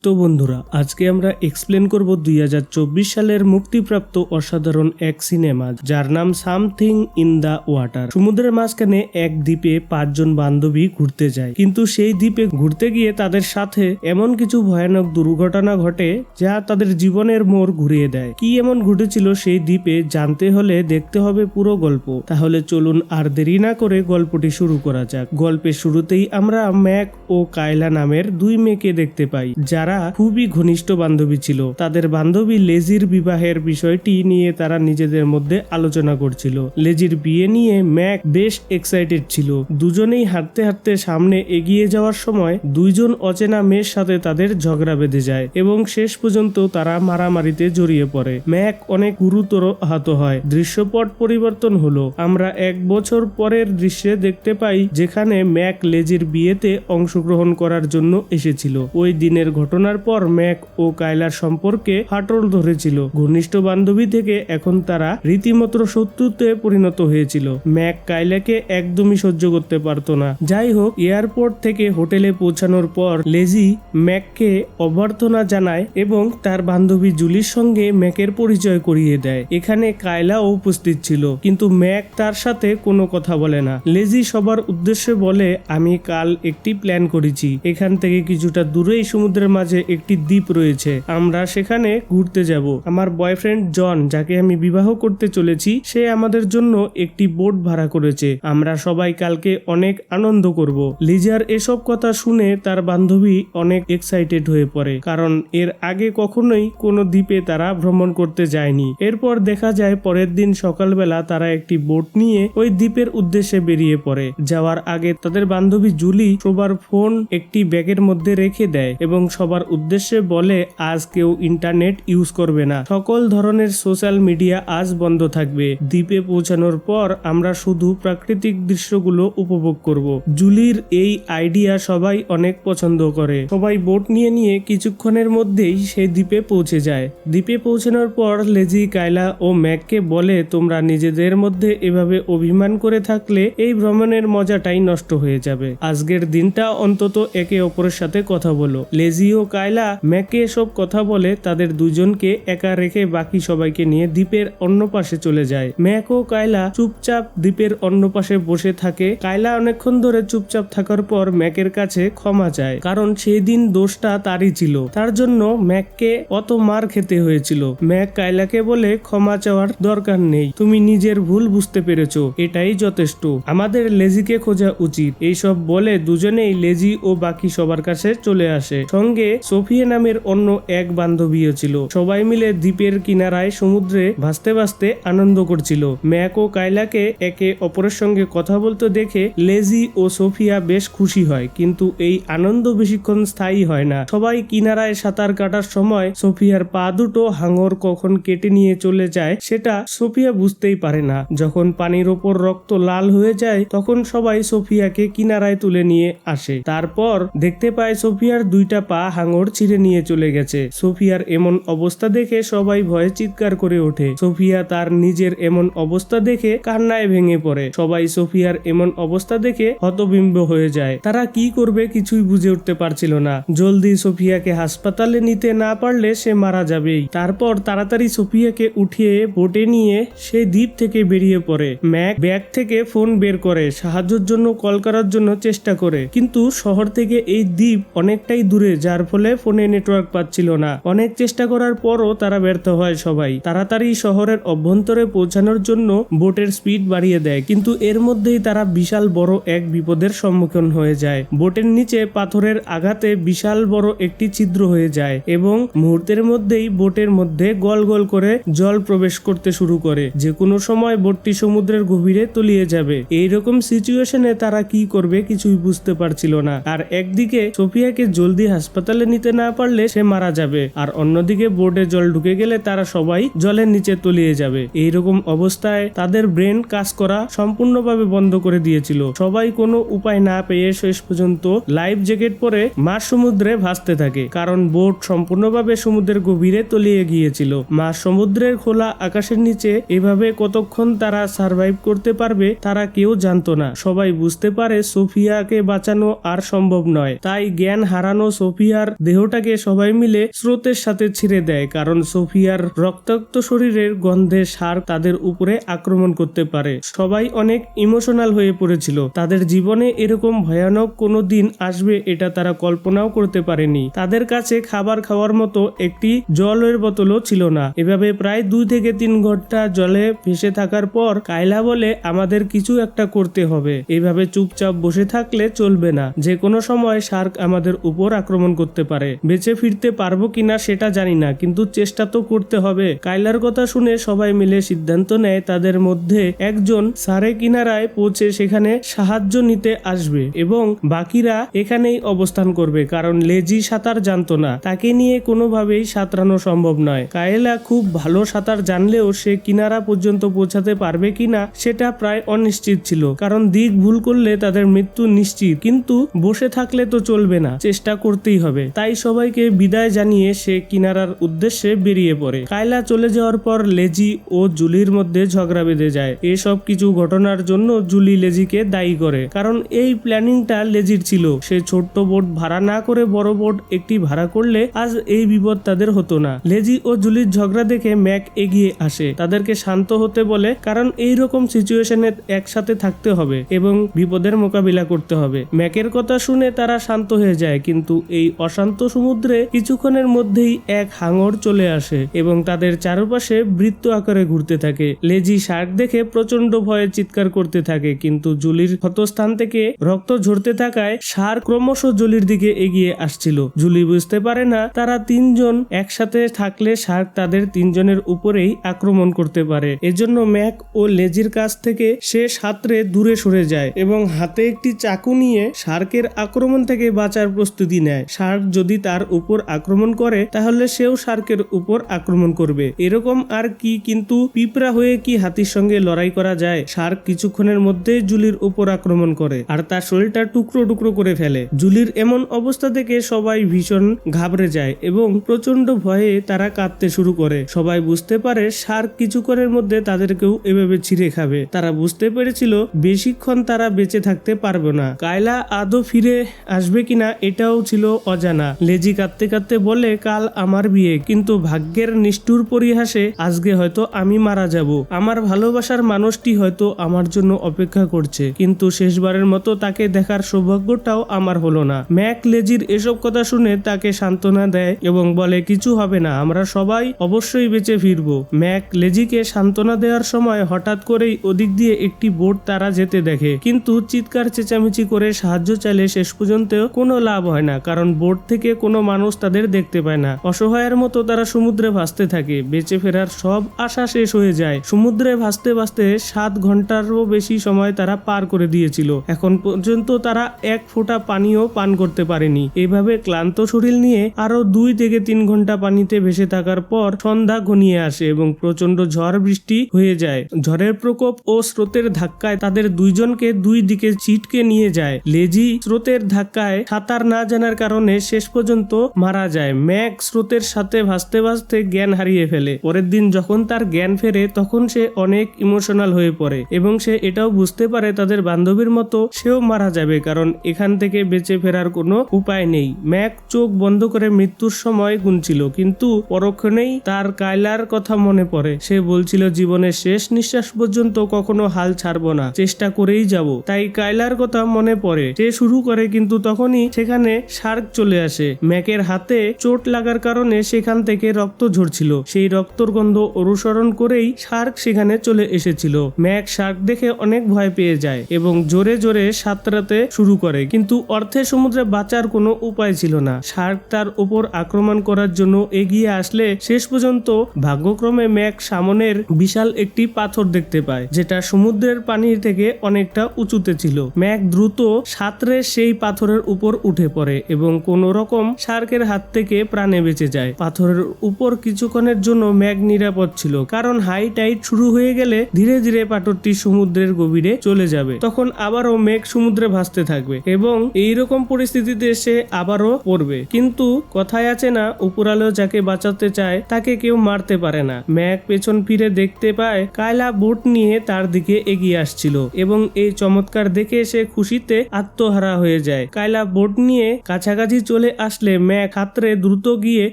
তো বন্ধুরা, আজকে আমরা এক্সপ্লেন করব 2024 সালের মুক্তিপ্রাপ্ত অসাধারণ এক সিনেমা যার নাম সামথিং ইন দ্য ওয়াটার। সমুদ্রের মাঝখানে এক দ্বীপে 5 জন বান্ধবী ঘুরতে যায়, কিন্তু সেই দ্বীপে ঘুরতে গিয়ে তাদের সাথে এমন কিছু ভয়ানক দুর্ঘটনা ঘটে যা তাদের জীবনের মোড় ঘুরিয়ে দেয়। কি এমন ঘটেছিল সেই দ্বীপে জানতে হলে দেখতে হবে পুরো গল্প। তাহলে চলুন আর দেরি না করে গল্পটি শুরু করা যাক। গল্পের শুরুতেই আমরা ম্যাক ও কায়লা নামের দুই মেয়েকে দেখতে পাই যারা খুবই ঘনিষ্ঠ বান্ধবী ছিল। তাদের বান্ধবী লেজির বিবাহের বিষয়টি নিয়ে তারা নিজেদের মধ্যে আলোচনা করছিল। লেজির বিয়ে নিয়ে ম্যাক বেশ এক্সাইটেড ছিল। দুজনেই হাঁটতে হাঁটতে সামনে এগিয়ে যাওয়ার সময় দুইজন অচেনা মেয়ের সাথে তাদের ঝগড়া বেঁধে যায় এবং শেষ পর্যন্ত তারা মারামারিতে জড়িয়ে পড়ে। ম্যাক অনেক গুরুতর আহত হয়। দৃশ্যপট পরিবর্তন হলো। আমরা 1 বছর পরের দৃশ্যে দেখতে পাই যেখানে ম্যাক লেজির বিয়েতে অংশগ্রহণ করার জন্য এসেছিল। ওই দিনের ঘটনার পর ম্যাক ও কায়লার সম্পর্কে ফাটল ধরেছিল। ঘনিষ্ঠ বান্ধবী থেকে এখন তারা রীতিমতো শত্রুতে পরিণত হয়েছিল। ম্যাক কায়লাকে একদমই সহ্য করতে পারতো না। যাই হোক, এয়ারপোর্ট থেকে হোটেলে পৌঁছানোর পর লেজি ম্যাককে অভ্যর্থনা জানায় এবং তার বান্ধবী জুলির সঙ্গে ম্যাকের পরিচয় করিয়ে দেয়। এখানে কায়লাও উপস্থিত ছিল, কিন্তু ম্যাক তার সাথে কোনো কথা বলে না। লেজি সবার উদ্দেশ্যে বলে, আমি কাল একটি প্ল্যান করেছি। এখান থেকে কিছুটা দূরেই সমুদ্রের মাঝে একটি দ্বীপ রয়েছে, আমরা সেখানে ঘুরতে যাব। আমার বয়ফ্রেন্ড জন, যাকে আমি বিবাহ করতে চলেছি, সে আমাদের জন্য একটি বোট ভাড়া করেছে। আমরা সবাই কালকে অনেক আনন্দ করব। লিজার এসব কথা শুনে তার বান্ধবী অনেক এক্সাইটেড হয়ে পড়ে, কারণ এর আগে কখনোই কোনো দ্বীপে তারা ভ্রমণ করতে যায়নি। এরপর দেখা যায় পরের দিন সকালবেলা তারা একটি বোট নিয়ে ওই দ্বীপের উদ্দেশ্যে বেরিয়ে পড়ে। যাওয়ার আগে তাদের বান্ধবী জুলি সবার ফোন একটি ব্যাগের মধ্যে রেখে দেয় এবং সবার উদ্দেশ্যে বলে, আজ কেউ ইন্টারনেট ইউজ করবে না, সকল ধরনের সোশ্যাল মিডিয়া আজ বন্ধ থাকবে। দ্বীপে পৌঁছানোর পর আমরা শুধু প্রাকৃতিক দৃশ্যগুলো উপভোগ করব। জুলির এই আইডিয়া সবাই অনেক পছন্দ করে। সবাই বোট নিয়ে কিছুক্ষণের মধ্যেই সেই দ্বীপে পৌঁছে যায়। দ্বীপে পৌঁছানোর পর লেজি কায়লা ও ম্যাককে বলে, তোমরা নিজেদের মধ্যে এভাবে অভিমান করে থাকলে এই ভ্রমণের মজাটাই নষ্ট হয়ে যাবে। আজকের দিনটা অন্তত একে অপরের সাথে কথা বলো। লেজি ও কায়লা ম্যাককে এসব কথা বলে তাদের দুজনকে একা রেখে বাকি সবাইকে নিয়ে দ্বীপের অন্য পাশে চলে যায়। ম্যাক ও কায়লা চুপচাপ দ্বীপের অন্য পাশে বসে থাকে। কায়লা অনেকক্ষণ ধরে চুপচাপ থাকার পর ম্যাকের কাছে ক্ষমা চায়, কারণ সেই দিন দোষটা তারই ছিল। তার জন্য ম্যাককে অত মার খেতে হয়েছিল। ম্যাক কায়লাকে বলে, ক্ষমা চাওয়ার দরকার নেই, তুমি নিজের ভুল বুঝতে পেরেছো, এটাই যথেষ্ট, আমাদের লেজিকে খোঁজা উচিত। এইসব বলে দুজনেই লেজি ও বাকি সবার কাছে চলে আসে। সঙ্গে সোফিয়া নামের অন্য এক বান্ধবীও ছিল। সবাই মিলে দ্বীপের কিনারায় সমুদ্রে ভাসতে ভাসতে আনন্দ করছিল। ম্যাক ও কায়লাকে একে অপরের সঙ্গে কথা বলতে দেখে লেজি ও সোফিয়া বেশ খুশি হয়, কিন্তু এই আনন্দ বেশিক্ষণ স্থায়ী হয় না। সবাই কিনারায় সাঁতার কাটার সময় সোফিয়ার পা দুটো হাঙর কখন কেটে নিয়ে চলে যায় সেটা সোফিয়া বুঝতেই পারে না। যখন পানির ওপর রক্ত লাল হয়ে যায় তখন সবাই সোফিয়াকে কিনারায় তুলে নিয়ে আসে। তারপর দেখতে পায় সোফিয়ার 2টা পা হাঙর ছিঁড়ে নিয়ে চলে গেছে। সোফিয়ার এমন অবস্থা দেখে সবাই ভয়ে চিৎকার করে ওঠে। সোফিয়া তার নিজের এমন অবস্থা দেখে কান্নায় ভেঙে পড়ে। সবাই সোফিয়ার এমন অবস্থা দেখে হতবিম্ব হয়ে যায়। তারা কি করবে কিছুই বুঝে উঠতে পারছিল না। জলদি সোফিয়াকে হাসপাতালে নিতে না পারলে সে মারা যাবেই। তারপর তাড়াতাড়ি সোফিয়াকে উঠিয়ে বোটে নিয়ে সেই দ্বীপ থেকে বেরিয়ে পড়ে। ম্যাক ব্যাগ থেকে ফোন বের করে সাহায্যের জন্য কল করার জন্য চেষ্টা করে, কিন্তু শহর থেকে এই দ্বীপ অনেকটাই দূরে, যার ফলে ফোনে নেটওয়ার্ক পাচ্ছিল না। অনেক চেষ্টা করার পরও তারা ব্যর্থ হয়। সবাই তাড়াতাড়ি শহরের অভ্যন্তরে পৌঁছানোর জন্য বোটের স্পিড বাড়িয়ে দেয়, কিন্তু এর মধ্যেই তারা বিশাল বড় এক বিপদের সম্মুখীন হয়ে যায়। বোটের নিচে পাথরের আঘাতে বিশাল বড় একটি ছিদ্র হয়ে যায় এবং মুহূর্তের মধ্যেই বোটের মধ্যে গল গল করে জল প্রবেশ করতে শুরু করে। যে কোনো সময় বোটটি সমুদ্রের গভীরে তলিয়ে যাবে। এইরকম সিচুয়েশনে তারা কি করবে কিছুই বুঝতে পারছিল না। আর একদিকে সোফিয়াকে জলদি হাসপাতালে নিতে না পারলে সে মারা যাবে, আর অন্যদিকে বোর্ডে জল ঢুকে গেলে তারা সবাই জলের নিচে তলিয়ে যাবে। এইরকম অবস্থায় তাদের ব্রেন কাজ করা সম্পূর্ণভাবে বন্ধ করে দিয়েছিল। সবাই কোনো উপায় না পেয়ে শেষ পর্যন্ত লাইফ জ্যাকেট পরে মাঝ সমুদ্রে ভাসতে থাকে, কারণ বোট সম্পূর্ণভাবে সমুদ্রের গভীরে তলিয়ে গিয়েছিল। মাঝ সমুদ্রের খোলা আকাশের নিচে এভাবে কতক্ষণ তারা সার্ভাইভ করতে পারবে তারা কেউ জানতো না। সবাই বুঝতে পারে সোফিয়াকে বাঁচানো আর সম্ভব নয়, তাই জ্ঞান হারানো সোফিয়ার সোফিয়ার দেহটাকে সবাই মিলে স্রোতের সাথে ছেড়ে দেয়, কারণ সোফিয়ার রক্তাক্ত শরীরের গন্ধে শার্ক তাদের উপরে আক্রমণ করতে পারে। সবাই অনেক ইমোশনাল হয়ে পড়েছিল। তাদের জীবনে এরকম ভয়ানক কোনো দিন আসবে এটা তারা কল্পনাও করতে পারেনি। তাদের কাছে খাবার খাওয়ার মতো একটি জলের বোতলও ছিল না। এভাবে প্রায় 2 থেকে 3 ঘন্টা জলে ভেসে থাকার পর কায়লা বলে, আমাদের কিছু একটা করতে হবে। এভাবে চুপচাপ বসে থাকলে চলবে না, যে কোনো সময় শার্ক আমাদের উপর আক্রমণ করতে পারে। বেঁচে ফিরতে পারবো কিনা সেটা জানি না, কিন্তু চেষ্টা তো করতে হবে। কায়লার কথা শুনে সবাই মিলে সিদ্ধান্ত নেয় তাদের মধ্যে একজন সারে কিনারায় পৌঁছে সেখানে সাহায্য নিতে আসবে এবং বাকিরা এখানেই অবস্থান করবে, কারণ লেজি সাঁতার জানতো না। তাকে নিয়ে কোনোভাবেই সাঁতরানো সম্ভব নয়। কায়লা খুব ভালো সাঁতার জানলেও সে কিনারা পর্যন্ত পৌঁছাতে পারবে কিনা সেটা প্রায় অনিশ্চিত ছিল, কারণ দিক ভুল করলে তাদের মৃত্যু নিশ্চিত। কিন্তু বসে থাকলে তো চলবে না, চেষ্টা করতেই হবে। তাই সবাইকে বিদায় জানিয়ে সে কিনারার উদ্দেশ্যে বেরিয়ে পড়ে। কায়লা চলে যাওয়ার পর লেজি ও জুলির মধ্যে ঝগড়া বেঁধে যায়। এসব কিছু ঘটনার জন্য জুলি লেজিকে দায়ী করে, কারণ এই প্ল্যানিংটা লেজির ছিল। সে ছোট্ট বোট ভাড়া না করে বড় বোট একটি ভাড়া করলে আজ এই বিপদ তাদের হতো না। লেজি ও জুলির ঝগড়া দেখে ম্যাক এগিয়ে আসে, তাদেরকে শান্ত হতে বলে, কারণ এই রকম সিচুয়েশনে একসাথে থাকতে হবে এবং বিপদের মোকাবিলা করতে হবে। ম্যাকের কথা শুনে তারা শান্ত হয়ে যায়, কিন্তু এই অশান্ত সমুদ্রে কিছুক্ষণের মধ্যেই এক হাঙর চলে আসে এবং তাদের চারপাশে বৃত্ত আকারে ঘুরতে থাকে। লেজি শার্ক দেখে প্রচন্ড ভয়ে চিৎকার করতে থাকে, কিন্তু জুলির ক্ষতস্থান থেকে রক্ত ঝরতে থাকায় শার্ক ক্রমশ জুলির দিকে এগিয়ে আসছিল। জুলি বুঝতে পারে না তারা 3 জন একসাথে থাকলে শার্ক তাদের 3 জনের উপরেই আক্রমণ করতে পারে। এজন্য ম্যাক ও লেজির কাছ থেকে সে সাঁতরে দূরে সরে যায় এবং হাতে একটি চাকু নিয়ে শার্কের আক্রমণ থেকে বাঁচার প্রস্তুতি নেয়। শার্ক যদি তার উপর আক্রমণ করে তাহলে সেও শার্কের উপর আক্রমণ করবে। এরকম আর কি, কিন্তু পিঁপড়া হয়ে কি হাতির সঙ্গে লড়াই করা যায়? শার্ক কিছুক্ষণের মধ্যেই জুলির উপর আক্রমণ করে আর তার শরীরটা টুকরো টুকরো করে ফেলে। জুলির এমন অবস্থা দেখে সবাই ভীষণ ঘাবড়ে যায় এবং প্রচন্ড ভয়ে তারা কাঁদতে শুরু করে। সবাই বুঝতে পারে শার্ক কিছুক্ষণের মধ্যে তাদেরকেও এভাবে ছিঁড়ে খাবে। তারা বুঝতে পেরেছিল বেশিক্ষণ তারা বেঁচে থাকতে পারবে না। কায়লা আদৌ ফিরে আসবে কিনা এটাও ছিল অজানা। লেজি কাঁদতে কাঁদতে বলে, কাল আমার বিয়ে, কিন্তু ভাগ্যের নিষ্ঠুর পরিহাসে আজকে হয়তো আমি মারা যাব। আমার ভালোবাসার মানুষটি হয়তো আমার জন্য অপেক্ষা করছে, কিন্তু শেষবারের মতো তাকে দেখার সৌভাগ্যটাও আমার হলো না। ম্যাক লেজির এসব কথা শুনে তাকে সান্ত্বনা দেয় এবং বলে, কিছু হবে না, আমরা সবাই অবশ্যই বেঁচে ফিরবো। ম্যাক লেজিকে সান্ত্বনা দেওয়ার সময় হঠাৎ করেই ওদিক দিয়ে একটি বোট তারা যেতে দেখে, কিন্তু চিৎকার চেঁচামেচি করে সাহায্য চাইলে শেষ পর্যন্ত কোনো লাভ হয় না, কারণ বোট থেকে কোনো মানুষ তাদের দেখতে পায় না। অসহায়ের মতো তারা সমুদ্রে ভাসতে থাকে। বেঁচে ফেরার সব আশা শেষ হয়ে যায়। সমুদ্রে ভাসতে ভাসতে 7 ঘন্টারও বেশি সময় তারা পার করে দিয়েছিল। এখন পর্যন্ত তারা 1 ফোঁটা পানিও পান করতে পারেনি। এভাবে ক্লান্ত শরীর নিয়ে আরো 2 থেকে 3 ঘন্টা পানিতে ভেসে থাকার পর সন্ধ্যা ঘনিয়ে আসে এবং প্রচন্ড ঝড় বৃষ্টি হয়ে যায়। ঝড়ের প্রকোপ ও স্রোতের ধাক্কায় তাদের 2 জনকে 2 দিকে ছিটকে নিয়ে যায়। লেজি স্রোতের ধাক্কায় সাঁতার না জানার কারণে শেষ পর্যন্ত মারা যায়। ম্যাক স্রোতের সাথে ভাসতে ভাসতে জ্ঞান হারিয়ে ফেলে। পরের দিন যখন তার জ্ঞান ফেরে তখন সে অনেক ইমোশনাল হয়ে পড়ে এবং সে এটাও বুঝতে পারে তাদের বান্ধবীর মতো সেও মারা যাবে, কারণ এখান থেকে বেঁচে ফেরার কোনো উপায় নেই। ম্যাক চোখ বন্ধ করে মৃত্যুর সময় গুনছিল, কিন্তু পরক্ষণেই তার কায়লার কথা মনে পড়ে। সে বলছিল, জীবনের শেষ নিঃশ্বাস পর্যন্ত কখনো হাল ছাড়বো না, চেষ্টা করেই যাব। তাই কায়লার কথা মনে পড়ে। সে শুরু করে, কিন্তু তখনই সেখানে শার্ক চলে আসে। ম্যাকের হাতে চোট লাগার কারণে সেখান থেকে রক্ত ঝরছিল। সেই রক্তর গন্ধ অনুসরণ করেই শার্ক সেখানে চলে এসেছিল। ম্যাক শার্ক দেখে অনেক ভয় পেয়ে যায় এবং জোরে জোরে সাঁতরাতে শুরু করে, কিন্তু অর্ধেক সমুদ্রে বাঁচার কোনো উপায় ছিল না। শার্ক তার উপর আক্রমণ করার জন্য এগিয়ে আসলে শেষ পর্যন্ত ভাগ্যক্রমে ম্যাক সামনের বিশাল একটি পাথর দেখতে পায়, যেটা সমুদ্রের পানির থেকে অনেকটা উঁচুতে ছিল। ম্যাক দ্রুত সাঁতরে সেই পাথরের উপর উঠে পড়ে এবং কোন রকম শার্কের হাত থেকে প্রাণে বেঁচে যায়। পাথরের উপর কিছুক্ষণের জন্য ম্যাক নিরাপদ ছিল, কারণ হাই টাইড শুরু হয়ে গেলে ধীরে ধীরে পাথরটি সমুদ্রের গভীরে চলে যাবে। তখন আবারও ম্যাক সমুদ্রে ভাসতে থাকবে এবং এইরকম পরিস্থিতিতে সে আবারও পড়বে। কিন্তু কথায় আছে না, উপরালো যাকে বাঁচাতে চায় তাকে কেউ মারতে পারে না। ম্যাক পেছন ফিরে দেখতে পায় কায়লা বোট নিয়ে তার দিকে এগিয়ে আসছিল এবং এই চমৎকার দেখে সে খুশিতে আত্মহারা হয়ে যায়। কায়লা বোট নিয়ে কাছাকাছি চলে চলে আসলে ম্যাক হাতড়ে দ্রুত গিয়ে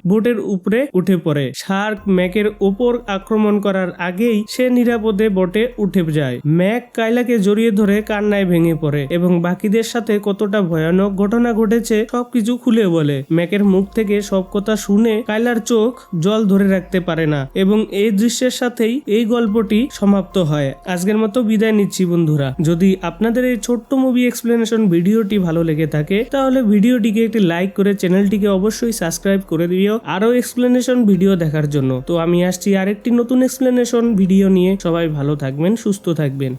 বোটের উপরে উঠে পড়ে। শার্ক ম্যাকের ওপর আক্রমণ করার আগেই সে নিরাপদে বোটে উঠে যায়। ম্যাক কাইলাকে জড়িয়ে ধরে কান্নায় ভেঙে পড়ে এবং বাকিদের সাথে কতটা ভয়ানক ঘটনা ঘটেছে সবকিছু খুলে বলে। ম্যাকের মুখ থেকে সব কথা শুনে কাইলার চোখ জল ধরে রাখতে পারে না এবং এই দৃশ্যের সাথেই এই গল্পটি সমাপ্ত হয়। আজকের মতো বিদায় নিচ্ছি বন্ধুরা। যদি আপনাদের এই ছোট্ট মুভি এক্সপ্লেনেশন ভিডিওটি ভালো লেগে থাকে তাহলে ভিডিওটিকে একটি লাইক করে চ্যানেলটিকে অবশ্যই সাবস্ক্রাইব করে দিও আরো এক্সপ্লেনেশন ভিডিও দেখার জন্য। তো আমি আসছি আরেকটি নতুন এক্সপ্লেনেশন ভিডিও নিয়ে। সবাই ভালো থাকবেন, সুস্থ থাকবেন।